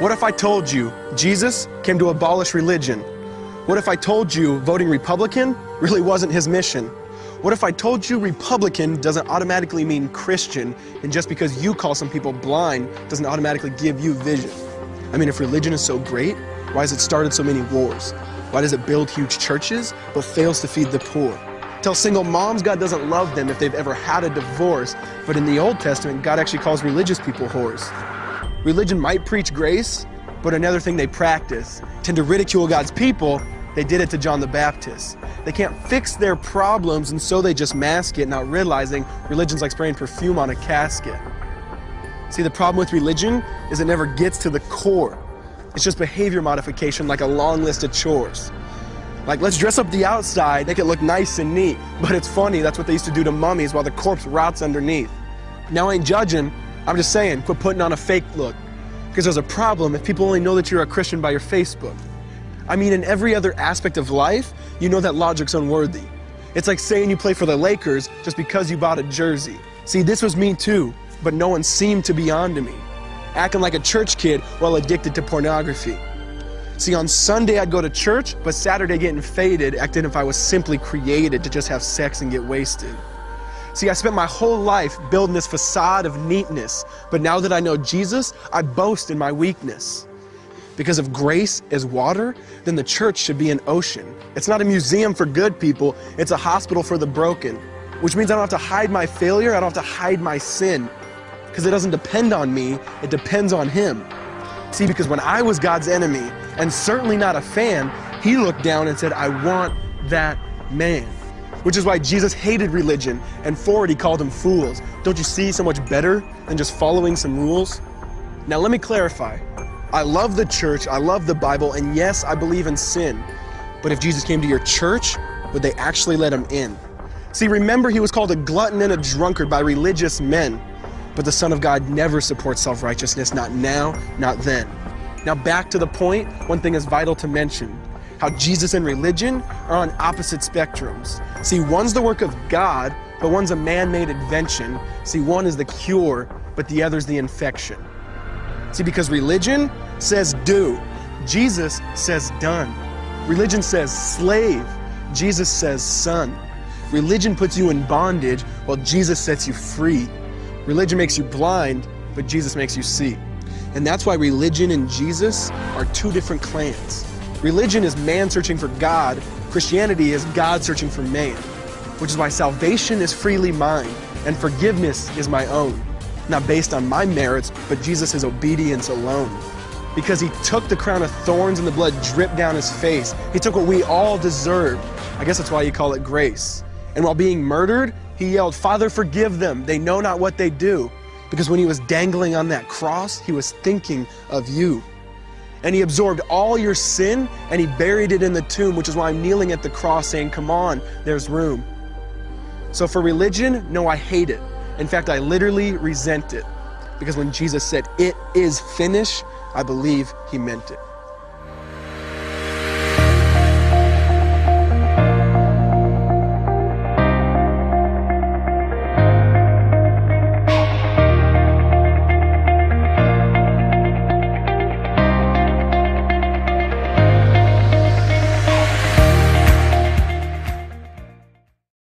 What if I told you Jesus came to abolish religion? What if I told you voting Republican really wasn't his mission? What if I told you Republican doesn't automatically mean Christian, and just because you call some people blind doesn't automatically give you vision? I mean, if religion is so great, why has it started so many wars? Why does it build huge churches but fails to feed the poor? Tell single moms God doesn't love them if they've ever had a divorce, but in the Old Testament, God actually calls religious people whores. Religion might preach grace, but another thing they practice, tend to ridicule God's people. They did it to John the Baptist. They can't fix their problems, and so they just mask it, not realizing religion's like spraying perfume on a casket. See, the problem with religion is it never gets to the core. It's just behavior modification, like a long list of chores. Like, let's dress up the outside, make it look nice and neat. But it's funny, that's what they used to do to mummies while the corpse rots underneath. Now, I ain't judging, I'm just saying, quit putting on a fake look. Because there's a problem if people only know that you're a Christian by your Facebook. I mean, in every other aspect of life, you know that logic's unworthy. It's like saying you play for the Lakers just because you bought a jersey. See, this was me too, but no one seemed to be on to me. Acting like a church kid while addicted to pornography. See, on Sunday I'd go to church, but Saturday getting faded, acting if I was simply created to just have sex and get wasted. See, I spent my whole life building this facade of neatness, but now that I know Jesus, I boast in my weakness. Because if grace is water, then the church should be an ocean. It's not a museum for good people, it's a hospital for the broken. Which means I don't have to hide my failure, I don't have to hide my sin. Because it doesn't depend on me, it depends on Him. See, because when I was God's enemy, and certainly not a fan, He looked down and said, I want that man. Which is why Jesus hated religion, and for it He called them fools. Don't you see so much better than just following some rules? Now let me clarify. I love the church, I love the Bible, and yes, I believe in sin. But if Jesus came to your church, would they actually let Him in? See, remember He was called a glutton and a drunkard by religious men. But the Son of God never supports self-righteousness, not now, not then. Now back to the point, one thing is vital to mention. How Jesus and religion are on opposite spectrums. See, one's the work of God, but one's a man-made invention. See, one is the cure, but the other's the infection. See, because religion says do, Jesus says done. Religion says slave, Jesus says son. Religion puts you in bondage, while Jesus sets you free. Religion makes you blind, but Jesus makes you see. And that's why religion and Jesus are two different clans. Religion is man searching for God. Christianity is God searching for man. Which is why salvation is freely mine, and forgiveness is my own. Not based on my merits, but Jesus' obedience alone. Because He took the crown of thorns and the blood dripped down His face. He took what we all deserved. I guess that's why you call it grace. And while being murdered, He yelled, Father, forgive them. They know not what they do. Because when He was dangling on that cross, He was thinking of you. And He absorbed all your sin and He buried it in the tomb, which is why I'm kneeling at the cross saying, come on, there's room. So for religion, no, I hate it. In fact, I literally resent it. Because when Jesus said, it is finished, I believe He meant it.